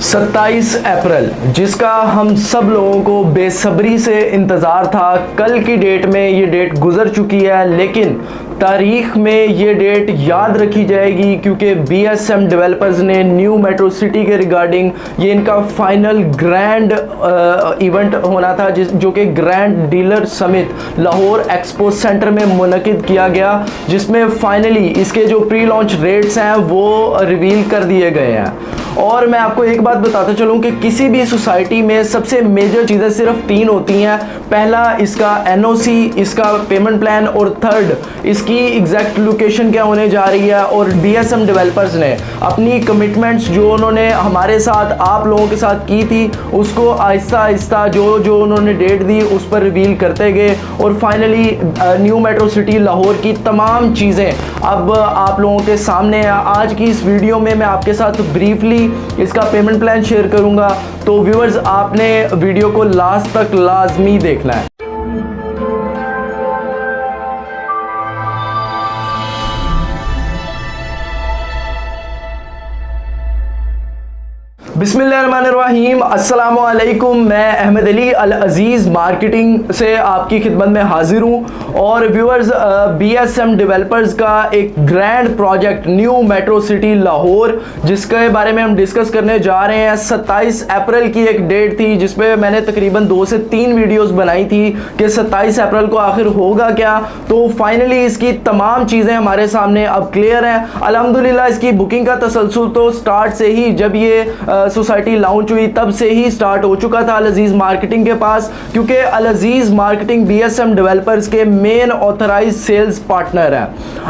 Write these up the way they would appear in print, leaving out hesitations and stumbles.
27 अप्रैल, जिसका हम सब लोगों को बेसब्री से इंतज़ार था। कल की डेट में ये डेट गुजर चुकी है, लेकिन तारीख में ये डेट याद रखी जाएगी क्योंकि BSM डेवलपर्स ने न्यू मेट्रो सिटी के रिगार्डिंग ये इनका फाइनल ग्रैंड इवेंट होना था, जो कि grand dealer summit Lahore expo centre में मुनक़िद किया गया, जिसमें फाइनली इसके जो प्री लॉन्च रेट्स हैं वो रिवील कर दिए गए हैं। और मैं आपको एक बात बताता चलूँ कि किसी भी सोसाइटी में सबसे मेजर चीज़ें सिर्फ 3 होती हैं। पहला इसका NOC, इसका पेमेंट प्लान, और थर्ड इसकी एग्जैक्ट लोकेशन क्या होने जा रही है। और BSM डेवलपर्स ने अपनी कमिटमेंट्स जो उन्होंने हमारे साथ, आप लोगों के साथ की थी, उसको आहिस्ता आहिस्ता जो उन्होंने डेट दी उस पर रिवील करते गए। और finally new metro city Lahore की तमाम चीज़ें अब आप लोगों के सामने है। आज की इस वीडियो में मैं आपके साथ ब्रीफली इसका पेमेंट प्लान शेयर करूंगा, तो व्यूअर्स आपने वीडियो को लास्ट तक लाजमी देखना है। बिस्मिल्लाहिर्रहमानिर्रहीम, अस्सलाम वालेकुम। मैं अहमद अली अल अज़ीज़ मार्केटिंग से आपकी खिदमत में हाजिर हूँ। और व्यूअर्स, BSM डेवलपर्स का एक grand project new metro city Lahore, जिसके बारे में हम डिस्कस करने जा रहे हैं। 27 अप्रैल की एक डेट थी जिसपे मैंने तकरीबन 2 से 3 वीडियोस बनाई थी कि 27 अप्रैल को आखिर होगा क्या। तो फाइनली इसकी तमाम चीज़ें हमारे सामने अब क्लियर हैं। अल्हम्दुलिल्लाह इसकी बुकिंग का तसलसल तो स्टार्ट से ही, जब ये सोसाइटी लॉन्च हुई तब से ही स्टार्ट हो चुका था अल अज़ीज़ मार्केटिंग के पास, क्योंकि अल अज़ीज़ मार्केटिंग BSM डेवलपर्स के मेन ऑथराइज सेल्स पार्टनर है।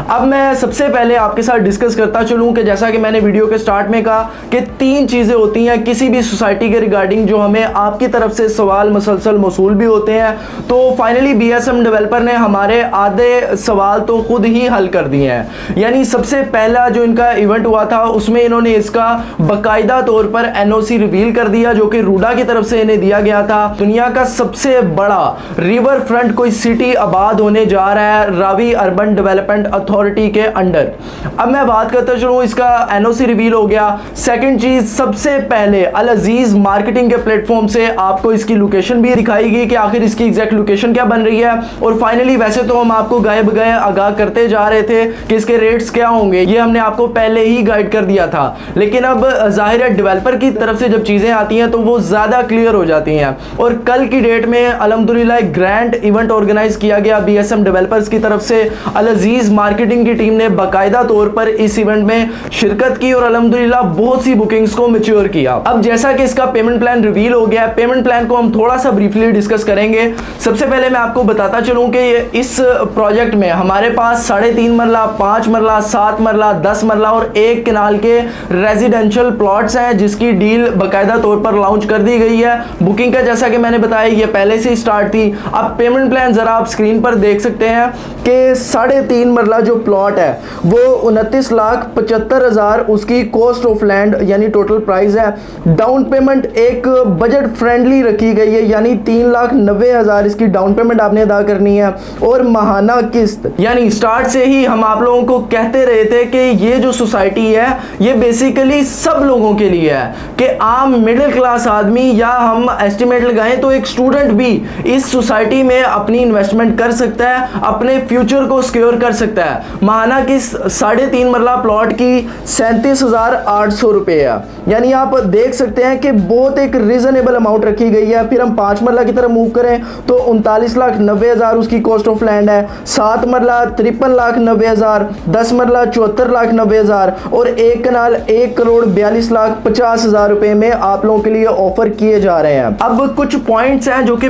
अब मैं सबसे पहले आपके साथ डिस्कस करता चलूं कि जैसा कि मैंने वीडियो के स्टार्ट में कहा कि 3 चीज़ें होती हैं किसी भी सोसाइटी के रिगार्डिंग जो हमें आपकी तरफ से सवाल मुसलसल मौसूल भी होते हैं। तो फाइनली BSM डेवलपर ने हमारे आधे सवाल तो खुद ही हल कर दिए हैं। यानी सबसे पहला जो इनका इवेंट हुआ था उसमें इन्होंने इसका बाकायदा तौर पर NOC रिवील कर दिया, जो कि रूडा की तरफ से इन्हें दिया गया था। दुनिया का सबसे बड़ा रिवर फ्रंट कोई सिटी आबाद होने जा रहा है रावी अर्बन डेवलपमेंट अथॉरिटी के अंडर। अब मैं बात करता चलूँ, इसका NOC रिवील हो गया। सेकंड चीज, सबसे पहले अल अज़ीज़ मार्केटिंग के प्लेटफॉर्म से आपको इसकी लोकेशन भी दिखाई गई कि आखिर इसकी एग्जैक्ट लोकेशन क्या बन रही है। और फाइनली वैसे तो हम आपको गायब गए आगाह करते जा रहे थे कि इसके रेट्स क्या होंगे, ये हमने आपको पहले ही गाइड कर दिया था, लेकिन अब जाहिर है डेवलपर की तरफ से जब चीजें आती हैं तो वो ज्यादा क्लियर हो जाती हैं। और कल की डेट में अल्हम्दुलिल्लाह एक ग्रैंड इवेंट ऑर्गेनाइज किया गया BSM डेवलपर्स की तरफ से। अल अज़ीज़ मार्केटिंग की टीम ने बाकायदा तौर पर इस इवेंट में शिरकत की और अल्हम्दुलिल्लाह बहुत सी बुकिंग्स को मैच्योर किया। अब जैसा कि इसका पेमेंट प्लान रिवील हो गया, पेमेंट प्लान को हम थोड़ा सा ब्रीफली डिस्कस करेंगे। सबसे पहले मैं आपको बताता चलूं कि इस प्रोजेक्ट में हमारे पास 3.5 मरला, 5 मरला, 7 मरला, 10 मरला और 1 कनाल के रेजिडेंशियल प्लॉट्स हैं, जिसकी डील बाकायदा तौर पर लॉन्च कर दी गई है। बुकिंग का जैसा कि मैंने बताया ये पहले से स्टार्ट थी। अब पेमेंट प्लान जरा आप स्क्रीन पर देख सकते हैं कि 3.5 मरला जो प्लॉट है वो 29,75,000 उसकी कॉस्ट ऑफ लैंड यानी टोटल प्राइस है। डाउन पेमेंट एक बजट फ्रेंडली रखी गई है, यानी 3,90,000 इसकी डाउन पेमेंट आपने अदा करनी है। और माहाना किस्त, यानी स्टार्ट से ही हम आप लोगों को कहते रहे थे कि ये जो सोसाइटी है ये बेसिकली सब लोगों के लिए है, कि आम मिडिल क्लास आदमी या हम एस्टिमेट लगाएं तो एक स्टूडेंट भी इस सोसाइटी में अपनी इन्वेस्टमेंट कर सकता है, अपने फ्यूचर को सिक्योर कर सकता है। माहाना की 3.5 मरला प्लॉट की 37,800 रुपये है, यानी आप देख सकते हैं कि बहुत एक रीजनेबल अमाउंट रखी गई है। फिर हम 5 मरला की तरफ मूव करें तो 39,90,000 उसकी कॉस्ट ऑफ लैंड है। 7 मरला 53,90,000, 10 मरला 74,90,000 और 1 कनाल 1,42,50,000 रुपए में आप लोगों के लिए ऑफर किए जा रहे हैं। अब कुछ पॉइंट्स हैं जो कि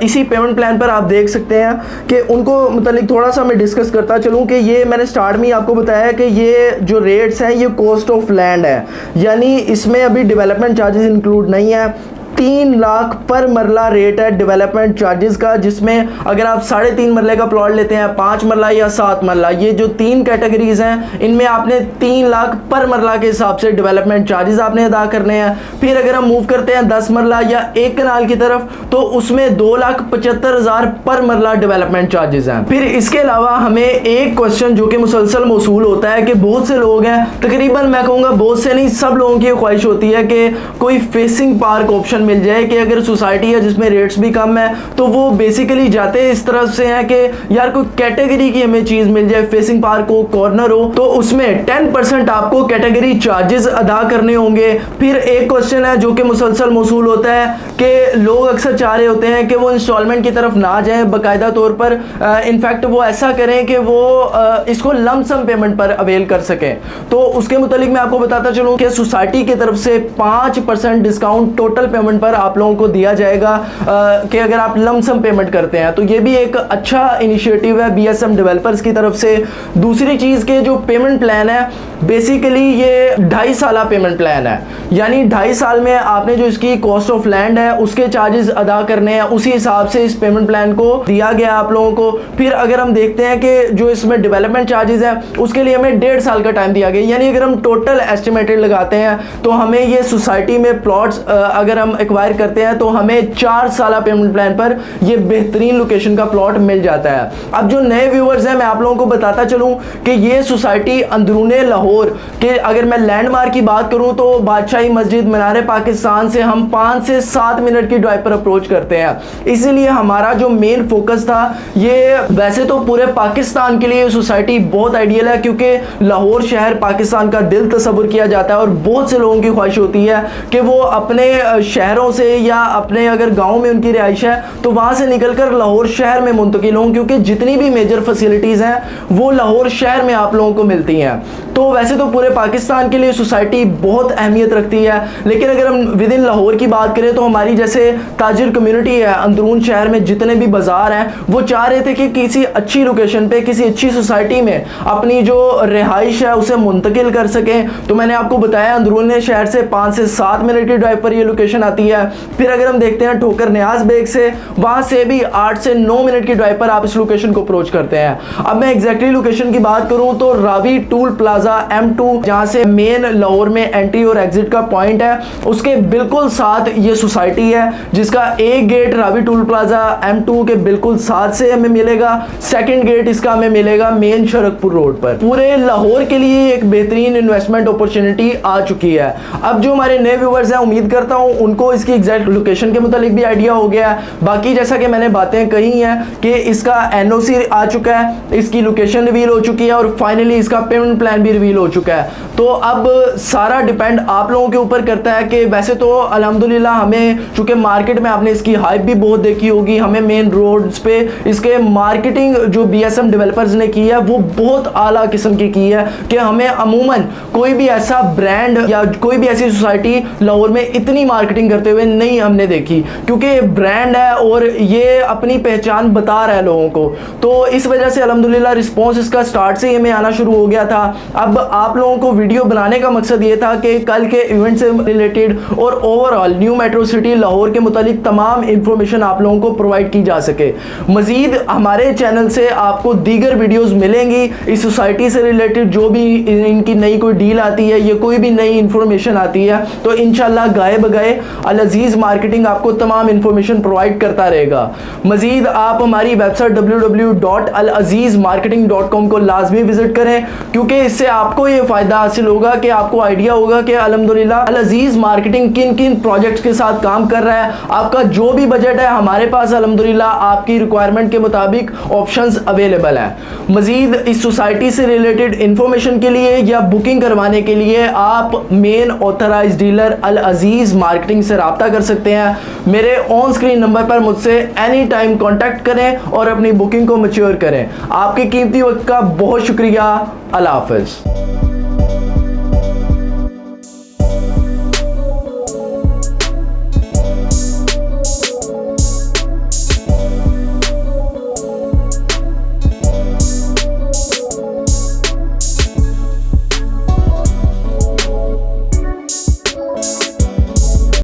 इसी पेमेंट प्लान पर आप देख सकते हैं कि उनको मतलब थोड़ा सा मैं डिस्कस करता चलूं कि ये मैंने स्टार्ट में ही आपको बताया कि ये जो रेट्स हैं ये कॉस्ट ऑफ लैंड है, यानी इसमें अभी डेवलपमेंट चार्जेस इंक्लूड नहीं है। 3 लाख पर मरला रेट है डेवलपमेंट चार्जेस का, जिसमें अगर आप 3.5 मरले का प्लॉट लेते हैं, 5 मरला या 7 मरला, ये जो 3 कैटेगरीज हैं, इनमें आपने 3 लाख पर मरला के हिसाब से डेवलपमेंट चार्जेस आपने अदा करने हैं। फिर अगर हम मूव करते हैं 10 मरला या 1 कनाल की तरफ, तो उसमें 2,75,000 पर मरला डेवलपमेंट चार्जेस हैं। फिर इसके अलावा हमें एक क्वेश्चन जो कि मुसलसल मौसूल होता है कि बहुत से लोग हैं, तकरीबन मैं कहूँगा बहुत से नहीं, सब लोगों की ख्वाहिश होती है कि कोई फेसिंग पार्क ऑप्शन मिल जाए, कि अगर सोसाइटी है जिसमें रेट्स भी कम है तो वो बेसिकली जाते हैं इस तरफ से हैं कि यार कोई कैटेगरी की हमें चीज़ मिल जाए, फेसिंग पार्क हो, कॉर्नर हो, तो उसमें 10% आपको कैटेगरी चार्जेस अदा करने होंगे। फिर एक क्वेश्चन है जो कि मुसलसल मौसूल होता है कि लोग अक्सर चाह रहे होते हैं कि वो इंस्टॉलमेंट की तरफ ना जाएं, बाकायदा तौर पर इनफैक्ट वो ऐसा करें कि वो इसको लमसम पेमेंट पर अवेल कर सकें। तो उसके मुतालिक मैं आपको बताता चलूं कि सोसाइटी की तरफ से 5% डिस्काउंट टोटल पेमेंट पर आप लोगों को दिया जाएगा कि अगर आप लमसम पेमेंट करते हैं, तो ये भी एक अच्छा इनिशिएटिव है BSM डेवलपर्स की तरफ से। दूसरी चीज़ के जो पेमेंट प्लान है, बेसिकली ये 2.5 साल पेमेंट प्लान है, यानी 2.5 साल में आपने जो इसकी कॉस्ट ऑफ लैंड है उसके चार्जेस अदा करने हैं, उसी हिसाब से इस पेमेंट प्लान को दिया गया आप लोगों को। फिर अगर हम देखते हैं कि जो इसमें डेवलपमेंट चार्जेस हैं उसके लिए हमें 1.5 साल का टाइम दिया गया, यानी अगर हम टोटल एस्टिमेटेड लगाते हैं तो हमें ये सोसाइटी में प्लॉट्स अगर हम एक्वायर करते हैं तो हमें 4 साल पेमेंट प्लान पर ये बेहतरीन लोकेशन का प्लॉट मिल जाता है। अब जो नए व्यूअर्स हैं, मैं आप लोगों को बताता चलूं कि ये सोसाइटी अंदरूने लाहौर के, अगर मैं लैंडमार्क की बात करूं तो बादशाही मस्जिद, मीनार पाकिस्तान से हम 5 से 7 मिनट की ड्राइव पर अप्रोच करते हैं। इसीलिए हमारा जो मेन फोकस था, ये वैसे तो पूरे पाकिस्तान के लिए सोसाइटी बहुत आइडियल है, क्योंकि लाहौर शहर पाकिस्तान का दिल तस्वुर किया जाता है और बहुत से लोगों की ख्वाहिश होती है कि वो अपने शहरों से या अपने अगर गाँव में उनकी रिहाइश है तो वहाँ से निकल कर लाहौर शहर में मुंतकिल हों, क्योंकि जितनी भी मेजर फैसिलिटीज़ हैं वो लाहौर शहर में आप लोगों को मिलती हैं। तो वैसे तो पूरे पाकिस्तान के लिए सोसाइटी बहुत अहमियत रखती है, लेकिन अगर हम विद इन लाहौर की बात करें तो हमारी जैसे ताजिर कम्युनिटी है अंदरून शहर में, जितने भी बाज़ार हैं, वो चाह रहे थे कि किसी अच्छी लोकेशन पे, किसी अच्छी सोसाइटी में अपनी जो रिहाइश है उसे मुंतकिल कर सकें। तो मैंने आपको बताया अंदरून शहर से 5 से 7 मिनट की ड्राइव पर ये लोकेशन आती है। फिर अगर हम देखते हैं ठोकर न्याज बेग से, वहाँ से भी 8 से 9 मिनट की ड्राइव पर आप इस लोकेशन को अप्रोच करते हैं। अब मैं एग्जैक्टली लोकेशन की बात करूँ तो रावी टूल प्लाजा M2, जहाँ से मेन लाहौर में एंट्री और एग्जिट का पॉइंट है, उसके बिल्कुल साथ ये सोसाइटी है, जिसका एक gate Ravi toll plaza M2 के बिल्कुल साथ से हमें मिलेगा, सेकंड गेट इसका हमें मिलेगा मेन शरकपुर रोड पर। पूरे लाहौर के लिए एक बेहतरीन इन्वेस्टमेंट अपॉर्चुनिटी आ चुकी है। अब जो हमारे नए व्यूवर्स हैं, उम्मीद करता हूँ उनको इसकी एग्जैक्ट लोकेशन के मुतालिक भी आइडिया हो गया है। बाकी जैसा कि मैंने बातें कही हैं कि इसका NOC आ चुका है, इसकी लोकेशन रिवील हो चुकी है और फाइनली इसका पेमेंट प्लान भी रिवील हो चुका है। तो अब सारा डिपेंड आप लोगों के ऊपर करता है कि वैसे तो अल्हम्दुलिल्लाह हमें, चूंकि मार्केट में आपने इसकी हाइप भी बहुत देखी होगी, हमें मेन रोड्स पे इसके मार्केटिंग जो BSM डेवलपर्स ने की है वो बहुत आला किस्म की है कि हमें अमूमन कोई भी ऐसा ब्रांड या कोई भी ऐसी सोसाइटी लाहौर में इतनी मार्केटिंग करते हुए नहीं हमने देखी, क्योंकि ब्रांड है और ये अपनी पहचान बता रहा है लोगों को। तो इस वजह से अल्हम्दुलिल्लाह रिस्पॉन्स इसका स्टार्ट से ही हमें आना शुरू हो गया था। अब आप लोगों को वीडियो बनाने का मकसद ये था कि कल के इवेंट से रिलेटेड और overall new metro city Lahore के मुतालिक तमाम इंफॉर्मेशन आप लोगों को प्रोवाइड की जा सके। मजीद हमारे चैनल से आपको दीगर वीडियोस मिलेंगी इस सोसाइटी से रिलेटेड, जो भी इनकी नई कोई डील आती है या कोई भी नई इंफॉर्मेशन आती है तो इंशाल्लाह गाए बगाए अल अजीज मार्केटिंग आपको तमाम इंफॉर्मेशन प्रोवाइड करता रहेगा। मजीद आप हमारी वेबसाइट www.alazizmarketing.com को लाजमी विजिट करें, क्योंकि इससे आपको ये फायदा हासिल होगा कि आपको आइडिया होगा कि अल्हम्दुलिल्लाह अल अजीज मार्केटिंग किन किन प्रोजेक्ट्स के साथ काम कर रहा है। आपका जो भी बजट है हमारे पास अल्हम्दुलिल्लाह आपकी रिक्वायरमेंट के मुताबिक ऑप्शंस अवेलेबल हैं। मजीद इस सोसाइटी से रिलेटेड इंफॉर्मेशन के लिए या बुकिंग करवाने के लिए आप मेन ऑथराइज्ड डीलर अल अजीज मार्केटिंग से रब्ता कर सकते हैं। मेरे ऑन स्क्रीन नंबर पर मुझसे एनी टाइम कॉन्टैक्ट करें और अपनी बुकिंग को मैच्योर करें। आपके कीमती वक्त का बहुत शुक्रिया। अल्लाह हाफ़िज़।